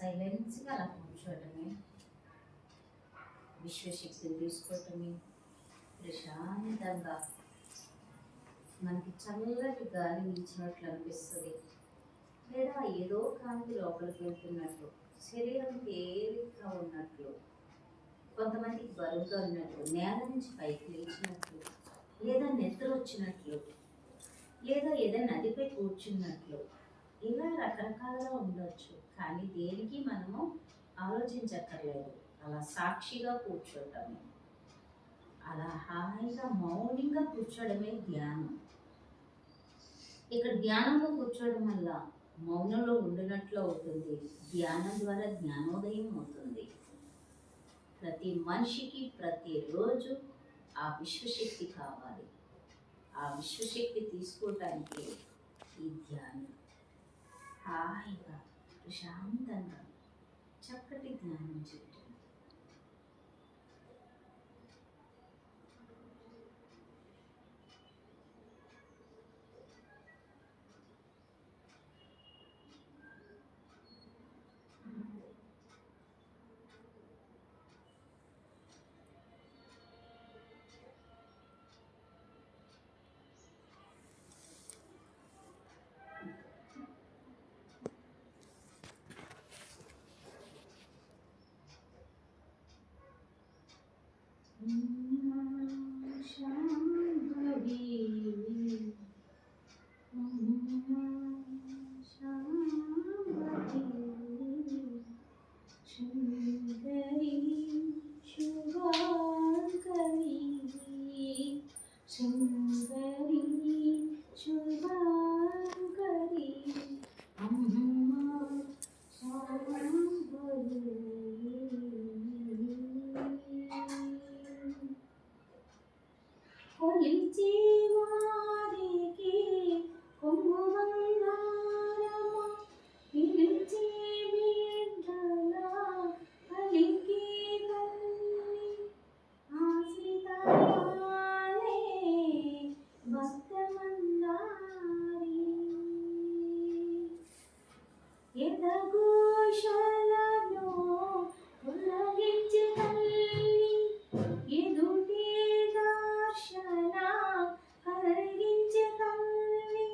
సైలెన్స్గా అలా కూర్చోవటమే, విశ్వశక్తిని తీసుకోవటమే, ప్రశాంతంగా మనకి చల్లటి గాలి వీచినట్లు అనిపిస్తుంది. లేదా ఏదో కాంతి లోపలికి వెళ్తున్నట్లు, శరీరం తేలికగా ఉన్నట్లు, కొంతమందికి బరువుగా ఉన్నట్లు, నేల నుంచి పైకి లేచినట్లు, లేదా నిద్ర వచ్చినట్లు, లేదా ఏదైనా నదిపై కూర్చున్నట్లు, ఇలా రకరకాలుగా ఉండొచ్చు. కానీ దేనికి మనము ఆలోచించక్కర్లేదు. అలా సాక్షిగా కూర్చోటమే, అలా హాయిగా మౌనంగా కూర్చోవడమే ధ్యానం. ఇక్కడ ధ్యానంలో కూర్చోవడం వల్ల మౌనంలో ఉండినట్లు అవుతుంది. ధ్యానం ద్వారా జ్ఞానోదయం అవుతుంది. ప్రతి మనిషికి ప్రతిరోజు ఆ విశ్వశక్తి కావాలి. ఆ విశ్వశక్తి తీసుకోవటానికి ఈ ధ్యానం. హాయిగా ప్రశాంతంగా చక్కటి ధ్యానం చేయటం. శాంభవి సుందరి శుభాంకరి, సుందరి శుభాంకరి అమ్మ శాంభవి. కొలిచే వారికి కొమ్ము బంగారమా, పిలిచే బిడ్డల పలికే తల్లి, ఆశ్రితాలే భక్తమందారి. ఎదఘోషలను తొలగించే తల్లి, ఎదుటే దర్శన కలిగించే తల్లి,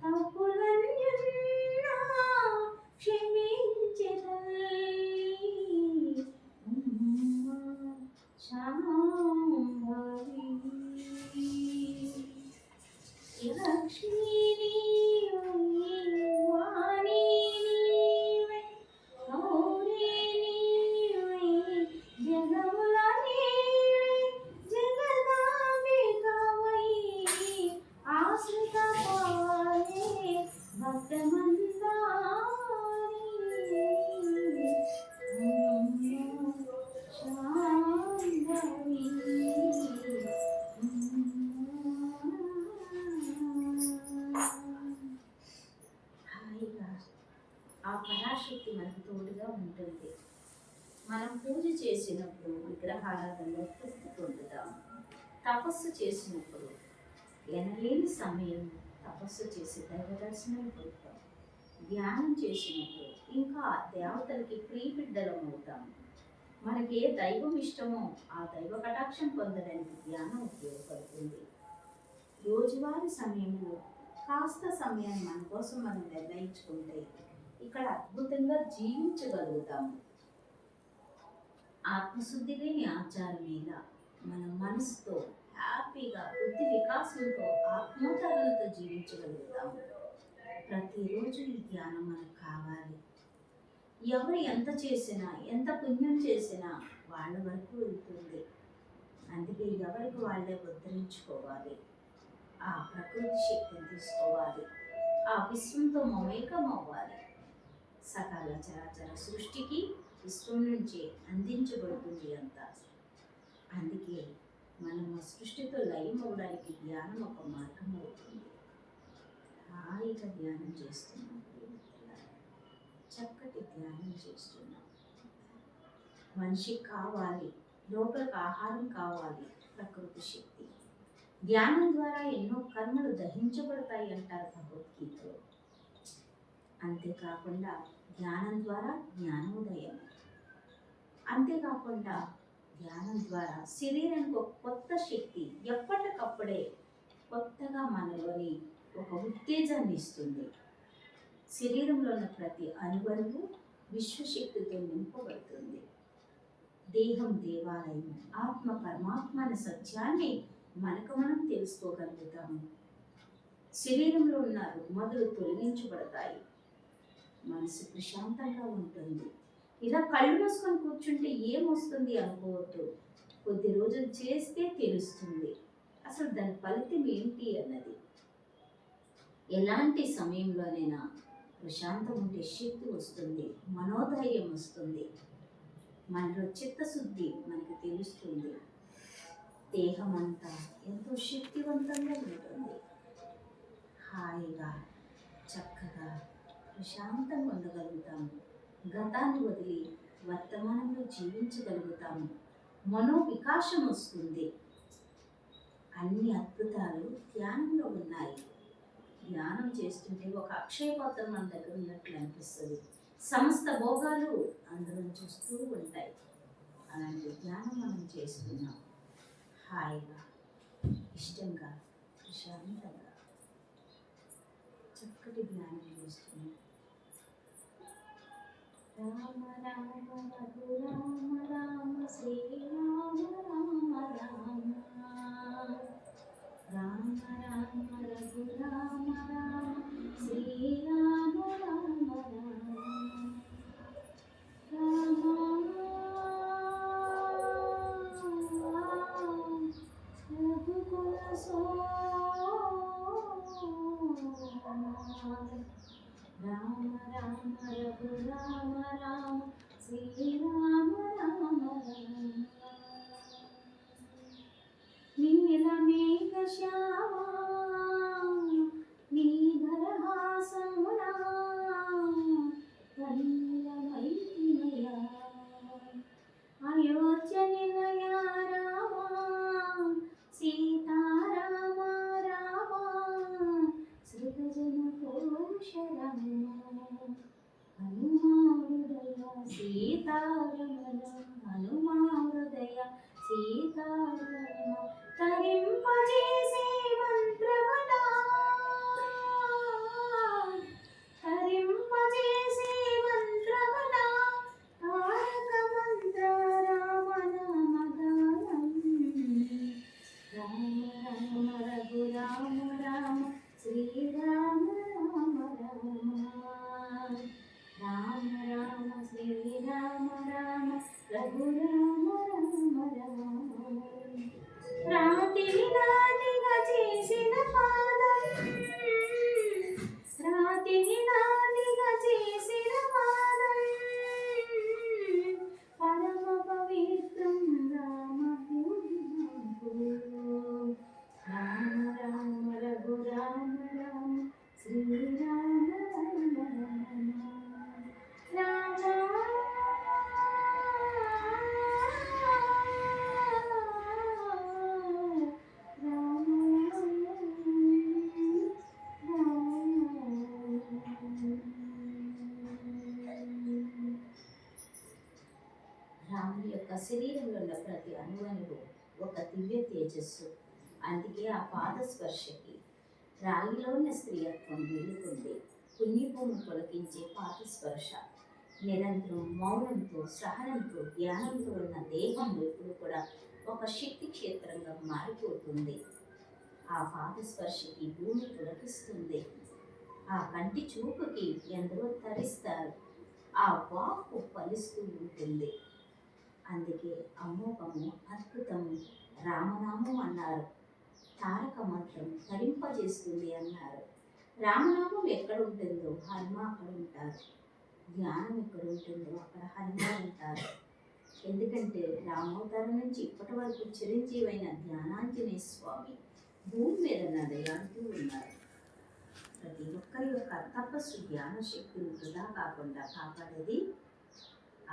తప్పులన్యున్నా క్షమించే తల్లి అమ్మ శాంభవి. లక్ష్మీ నీవే, వాణి నీవే, గౌరీ నీవే, జగముల నీవే, జగదాంబికవై ఆశ్రిత పాలే భక్తమందారి శాంభవి. హాయిగా ఆ పరాశక్తి మనకు తోడుగా ఉంటుంది. మనం పూజ చేసినప్పుడు విగ్రహారాధనలో తృప్తి పొందుతాం. తపస్సు చేసినప్పుడు ఎనలేని సమయం తపస్సు చేసి దైవ దర్శనం పొందుతాం. ధ్యానం చేసినప్పుడు ఇంకా దేవతలకి ప్రియబిడ్డలం అవుతాం. మనకి ఏ దైవం ఇష్టమో ఆ దైవ కటాక్షం పొందడానికి ధ్యానం ఉపయోగపడుతుంది. రోజువారీ సమయంలో కాస్త సమయాన్ని మన కోసం మనం నిర్ణయించుకుంటే ఇక్కడ అద్భుతంగా జీవించగలుగుతాము. ఆత్మశుద్ధి లేని ఆచారం మీద మన మనసుతో హ్యాపీగా బుద్ధి వికాసంతో ఆత్మోత్తరణతో జీవించగలుగుతాము. ప్రతిరోజు ఈ ధ్యానం మనకు కావాలి. ఎవరు ఎంత చేసినా ఎంత పుణ్యం చేసినా వాళ్ళ వరకు వెళ్తుంది. అందుకే ఎవరికి వాళ్ళే ఉద్ధరించుకోవాలి. ఆ ప్రకృతి శక్తిని తీసుకోవాలి. ఆ విశ్వంతో మమేకం అవ్వాలి. సకల చరాచర సృష్టికి విశ్వం నుంచి అందించబడుతుంది అంతా. అందుకే మనం ఆ సృష్టితో లయం అవ్వడానికి ధ్యానం ఒక మార్గం అవుతుంది. హాయిగా ధ్యానం చేస్తున్నాం, చక్కటి ధ్యానం చేస్తున్నాం. మనిషికి కావాలి, లోపలికి ఆహారం కావాలి, ప్రకృతి శక్తి. ధ్యానం ద్వారా ఎన్నో కర్మలు దహించబడతాయి అంటారు భగవద్గీతలో. అంతేకాకుండా ధ్యానం ద్వారా జ్ఞానోదయం. అంతేకాకుండా ధ్యానం ద్వారా శరీరానికి ఒక కొత్త శక్తి ఎప్పటికప్పుడే కొత్తగా మనలోని ఒక ఉత్తేజాన్ని ఇస్తుంది. శరీరంలో ఉన్న ప్రతి అణువణువు విశ్వశక్తితో నింపబడుతుంది. దేహం దేవాలయం, ఆత్మ పరమాత్మ అనే సత్యాన్ని మనకు మనం తెలుసుకోగలుగుతాము. శరీరంలో ఉన్న రుగ్మతులు తొలగించబడతాయి. మనసు ప్రశాంతంగా ఉంటుంది. ఇలా కళ్ళు మూసుకొని కూర్చుంటే ఏమొస్తుంది అనుకోవద్దు. కొద్ది రోజులు చేస్తే తెలుస్తుంది అసలు దాని ఫలితం ఏంటి అన్నది. ఎలాంటి సమయంలోనైనా ప్రశాంతం ఉంటే శక్తి వస్తుంది, మనోధైర్యం వస్తుంది, మనలో చిత్తశుద్ధి మనకు తెలుస్తుంది. దేహం అంతా ఎంతో శక్తివంతంగా ఉంటుంది. హాయిగా చక్కగా ప్రశాంతంగా ఉండగలుగుతాము. గతాన్ని వదిలి వర్తమానంలో జీవించగలుగుతాము. మనోవికాసం వస్తుంది. అన్ని అద్భుతాలు ధ్యానంలో ఉన్నాయి. ధ్యానం చేస్తుంటే ఒక అక్షయపాత్ర మన దగ్గర ఉన్నట్లు అనిపిస్తుంది. సమస్త భోగాలు అందరూ చూస్తూ ఉంటాయి. అలాంటి ధ్యానం మనం చేస్తున్నాం. హాయిగా, ఇష్టంగా, ప్రశాంతంగా చక్కటి ధ్యానం చేస్తున్నాం. రామ రామ రఘురామ రామ శ్రీరామ రామ రామ రామ రామ రఘురామ రామ శ్రీరామ రామ రామ రఘుకుల రామ రామ రఘురామ రామ శ్రీరామ రామ రామ నీలమేఘ శ్యామ నీధరహాసమునా కన్నీలమైనయ అయోధ్య నిలయ రామ సీతారామ రామ సృగజన కోశ రామ హనుమారుదయ సీతారమణ హనుమారుదయ సీతారమణ తరింపజేసే మంత్రమనా తరింపజేసే మంత్రమనా తారక మంత్ర రామ నామగానం రామ రామ రఘురామ రామ శ్రీరామ రామ రామ రామ రామ శ్రీరామ రామ రఘురామ రామ రామ రాతిని నాటిగా చేసిన పాదం రాతిని నాటిగా చేసిన పాదం పరమ పవిత్రం రామ రామ రామ రఘురామ రామ శ్రీరామ రామ రామ రాముని యొక్క శరీరంలో ఉన్న ప్రతి అణువణువు ఒక దివ్య తేజస్సు. అందుకే ఆ పాద స్పర్శకి రాయిలో ఉన్న స్త్రీయత్వం వీలుతుంది. పుణ్యభూమి పొలకించే పాద స్పర్శ నిరంతరం మౌనంతో, సహనంతో, ధ్యానంతో ఉన్న దేహం ఎప్పుడు కూడా ఒక శక్తి క్షేత్రంగా మారిపోతుంది. ఆ పాద స్పర్శకి భూమి పులకిస్తుంది. ఆ కంటి చూపుకి ఎందరో తరిస్తారు. ఆ వాక్కు ఫలిస్తూ ఉంటుంది. అందుకే అమోఘము, అద్భుతము రామనామం అన్నారు. తారక మంత్రం తరింపజేస్తుంది అన్నారు. రామనామం ఎక్కడ ఉంటుందో హనుమ అక్కడ ఉంటారు. ధ్యానం ఎక్కడ ఉంటుందో అక్కడ హనుమ ఉంటారు. ఎందుకంటే రామోవతారం నుంచి ఇప్పటి వరకు చిరంజీవైన ధ్యానాంజనేయ స్వామి భూమి మీద నడయాడుతూ ఉన్నారు. ప్రతి ఒక్కరి యొక్క తపస్సు ధ్యాన శక్తిని వృధా కాకుండా కాపాడేది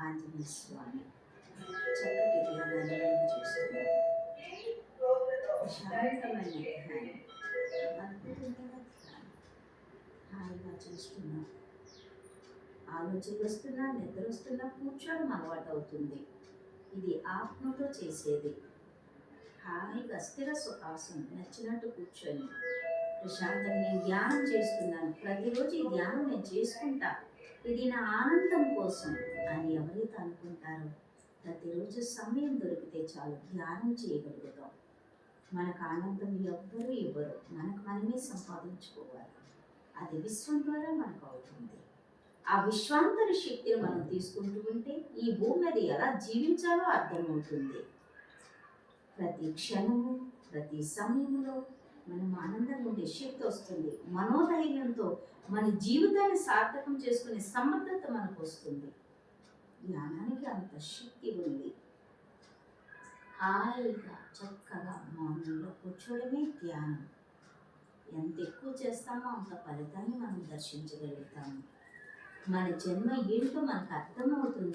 ఆంజనేయ స్వామి. చక్కటి ధ్యానాన్ని చేస్తున్నారు. శాంతమైన ధ్యానం, అద్భుతమైన ధ్యానం హాయిగా చేస్తున్నారు. ఆలోచనలు వస్తున్నా, నిద్ర వస్తున్నా కూర్చోవడం అలవాటు అవుతుంది. ఇది ఆత్మతో చేసేది. హాయిగా స్థిర సుఖాసనం నచ్చినట్టు కూర్చొని ప్రశాంతంగా నేను ధ్యానం చేస్తున్నాను, ప్రతిరోజు ఈ ధ్యానం నేను చేసుకుంటా, ఇది నా ఆనందం కోసం అని ఎవరైతే అనుకుంటారో ప్రతిరోజు సమయం దొరికితే చాలు ధ్యానం చేయగలుగుతాం. మనకు ఆనందం ఎవ్వరూ ఇవ్వరు, మనకు మనమే సంపాదించుకోవాలి. అది విశ్వం ద్వారా మనకు అవుతుంది. ఆ విశ్వాంతర శక్తిని మనం తీసుకుంటూ ఉంటే ఈ భూమి మీద ఎలా జీవించాలో అర్థమవుతుంది. ప్రతి క్షణము, ప్రతి సమయంలో మనం ఆనందంగా ఉండే శక్తి వస్తుంది. మనోధైర్యంతో మన జీవితాన్ని సార్థకం చేసుకునే సమర్థత మనకు వస్తుంది. ధ్యానానికి అంత శక్తి ఉంది. హాయిగా చక్కగా మౌనంలో కూర్చోవడమే ధ్యానం. ఎంత ఎక్కువ చేస్తామో అంత ఫలితాన్ని మనం దర్శించగలుగుతాము. మన జన్మ ఏంటో మనకు అర్థమవుతుంది.